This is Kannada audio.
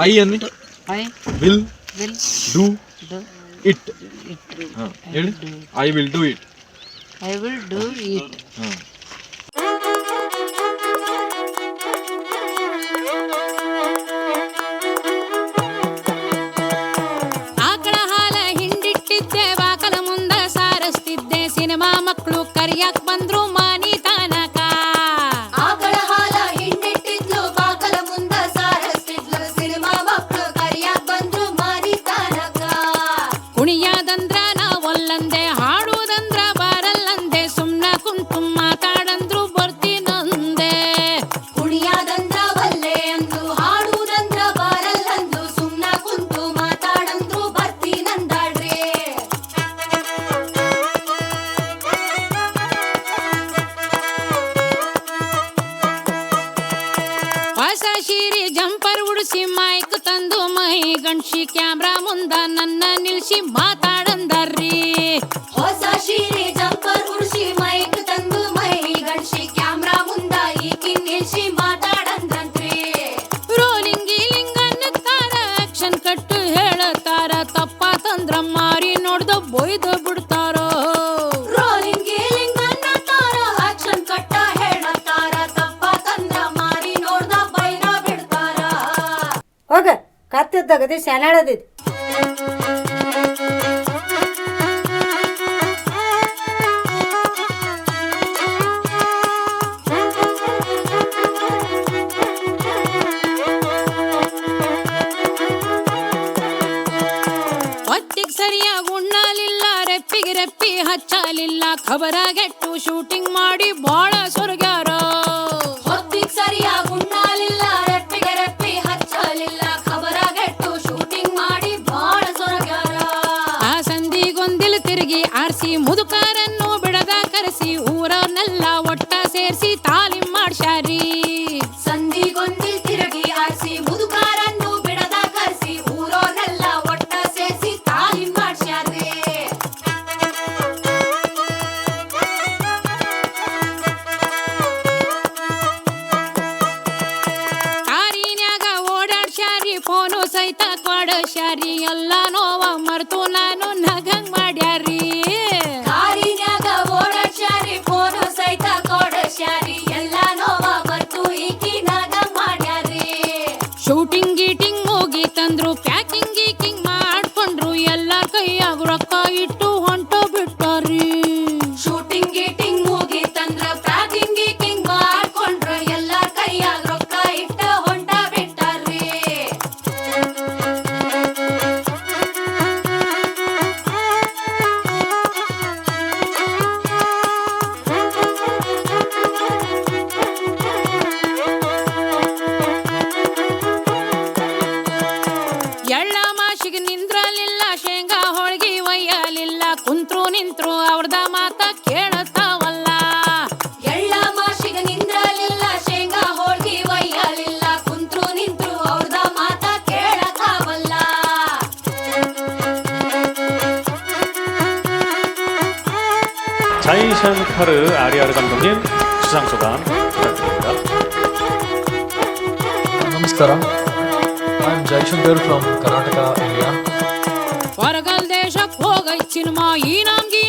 ಐ ಅನ್ನಿ. I will will do do it. ಹೇಳಿ. I will do it. I will do it. ಆಕಳ ಹಾಲ ಹಿಂಡಿಟ್ಟಿದ್ದೆ ಬಾಕಲ ಮುಂದ ಸಾರಸ್ತಿದ್ದೆ ಸಿನಿಮಾ ಮಕ್ಕಳು ಕರಿಯಾಕ್ ಬಂದ್ರು ಮಾನಿ ತಾನಕ. ಆಕಳ ಹಾಲ ಹಿಂಡಿಟ್ಟಿದ್ಲು ಬಾಕಲ ಮುಂದ ಸಾರಸ್ತಿದ್ಲು ಸಿನಿಮಾ ಮಕ್ಕಳು ಕರಿಯಾಕ್ ಬಂದ್ರು ಮಾರಿ ತಾನಕ. ಕುಣಿಯಾದಂದ್ರ ನಾವಲ್ಲಂದೆ ಹಾಡುವುದಂದ್ರ ಬಾರಲ್ಲಂದೆ ಸುಮ್ನ ಕುಂತು ಮಾತಾಡಂದ್ರು ಬರ್ತೀನಂದೆ. ಕುಣಿಯಾದಂದ್ರ ಬಲ್ಲೆ ಅಂದು ಹಾಡುವುದಂದ್ರ ಬಾರಲ್ಲಂದು ಸುಮ್ನ ಕುಂತು ಮಾತಾಡಂದ್ರು ಬರ್ತೀನಂದಾಳ್ರಿ. ಹೊಸ ಸೀರೆ ಜಂಪರ್ ಉಡಿಸಿ ಮೈಕ್ ತಂದು ಮೈ ಗಂಡ್ಸಿ ಕ್ಯಾಮ್ರಾ ಮುಂದ ನನ್ನ ನಿಲ್ಸಿ ಮಾತಾಡಂದಾರ್ರಿ. ಹೊಸ ಸೀರೆ ಜಂಪರ್ ಉಡ್ಸಿ ಮೈಕ್ ತಂದು ಮೈ ಗಡ್ಸಿ ಕ್ಯಾಮ್ರಾ ಮುಂದ ಈಕಿ ನಿಲ್ಸಿ ಮಾತಾಡಂದ್ರಂತ್ರಿ. ರೋಲಿಂಗ್ ಗೀಲಿಂಗ್ ಅನ್ನತಾರ ಆಕ್ಷನ್ ಕಟ್ಟು ಹೇಳತಾರ ತಪ್ಪಾತಂದ್ರ ಮಾರಿ ನೋಡ್ದ ಬೊಯ್ದು ಬಿಡ್ತಾರೋ. ರೋಲಿಂಗ್ ಗೀಲಿಂಗ್ ಅನ್ನತಾರ ಆಕ್ಷನ್ ಕಟ್ಟ ಹೇಳತಾರ ತಪ್ಪಾತಂದ್ರ ಮಾರಿ ನೋಡ್ದ ಬೈನ ಬಿಡ್ತಾರ. ಹೋಗ ಕತ್ತಿದ್ದಾಗದಿ ಶಾನ್ಯಾಳದಿದ್. ಹೊತ್ತಿಗ್ ಸರಿಯಾಗಿ ಉಣ್ಣಲಿಲ್ಲ ರೆಪ್ಪಿಗೆ ರೆಪ್ಪಿ ಹಚ್ಚಲಿಲ್ಲ ಖಬರಾಗೆಟ್ಟು ಶೂಟಿಂಗ್ ಮಾಡಿ ಬಾಳ ಸೊರಗ್ಯಾರ. ಹೊತ್ತಿಗ್ ಸರಿಯಾಗಿ ಉಣ್ಣಲಿಲ್ಲ ರೆಪ್ಪಿಗೆ ರೆಪ್ಪಿ ಹಚ್ಚಲಿಲ್ಲ ಖಬರಾಗೆಟ್ಟು ಶೂಟಿಂಗ್ ಮಾಡಿ ಬಾಳ ಸೊರಗ್ಯಾರ. ಆ ಸಂದಿಗೊಂದಿಲ್ ತಿರುಗಿ ಆರ್ಸಿ ಮುದುಕರನ್ನು ಬಿಡದ ಕರೆಸಿ ಊರವ್ರನ್ನೆಲ್ಲ ಒಟ್ಟ ಸೇರ್ಸಿ ತಾಲೀಮ್ ಮಾಡ್ಸ್ಯಾರಿ. ಸಂದಿಗೊಂದಿಲ್ ತಿರುಗಿ ಆರಿಸಿ ಮುದುಕಾರನ್ನು ಬಿಡದ ಕರ್ಸಿ ಊರೋನೆಲ್ಲ ಒಟ್ಟ ಸೇರಿಸಿ ತಾಲೀಮ್ ಮಾಡ್ಸ್ಯಾರ್ರಿ. ಕಾರಿನ್ಯಾಗ ಓಡಾಡ್ಸ್ಯಾರಿ ಫೋನು ಸಹಿತ ಕೊಡಸ್ಯಾರಿ ಎಲ್ಲ ನೋವ ಮರ್ತು ನಾನು ನಗಂಗ್ ಮಾಡ್ಯಾರಿ. ಕಾರಿನ್ಯಾಗ ಓಡಾಡ್ಸ್ಯಾರಿ ಫೋನು ಸಹಿತ ಕೊಡಸ್ಯಾರಿ ಎಲ್ಲ ನೋವ ಬರ್ತು ಈಕಿನಾಗ ಮಾಡ್ಯಾರಿ. ಶೂಟಿಂಗ್ ಗೀಟಿಂಗ್ ಮುಗಿತಂದ್ರು ಪ್ಯಾಕಿಂಗ್ ಗೀಕಿಂಗ್ ಮಾಡ್ಕೊಂಡ್ರು ಎಲ್ಲ ಕೈಯಾಗ ರೊಕ್ಕ ಇಟ್ಟು ಹೊಂಟೋ ಬಿಟ್ಟಾರಿ. ಶೂಟಿಂಗ್ ಗೀಟಿಂಗ್ ಮುಗಿತಂದ್ರ ಪ್ಯಾಕಿಂಗ್ ಗೀಕಿಂಗ್ ಮಾಡ್ಕೊಂಡ್ರು ಎಲ್ಲ ಕೈಯಾಗ ರೊಕ್ಕ ಇಟ್ಟ ಹೊಂಟ ಬಿಟ್ಟಾರ್ರಿ. ಎಳ್ಳ ಮಾಶಿಗೆ ನಿಂದ್ರಲಿಲ್ಲ ಶೇಂಗಾ ಹೋಳ್ಗಿ ಒಯ್ಯಲಿಲ್ಲ ಕುಂತ್ರು ನಿಂತ್ರು ಅವ್ರದ ಮಾತ ಕೇಳತಾವಲ್ಲ. ಎಳ್ಳ ಮಾಶಿಗ ನಿಂದ್ರಲಿಲ್ಲ ಶೇಂಗಾ ಹೋಳ್ಗಿ ಒಯ್ಯಲಿಲ್ಲ ಕುಂತ್ರು ನಿಂತ್ರು ಅವ್ರದ ಮಾತ ಕೇಳತಾವಲ್ಲ. 자이션카르 아리아르 감독님 수상 소감 부탁드립니다. Namaskaram. I am Jaishankar from Karnataka, India. ಹೊರಗಲ್ ದೇಶಕ್ ಹೋಗೈತ್ ಸಿನಿಮಾ ಈ ನಮ್ಗಿ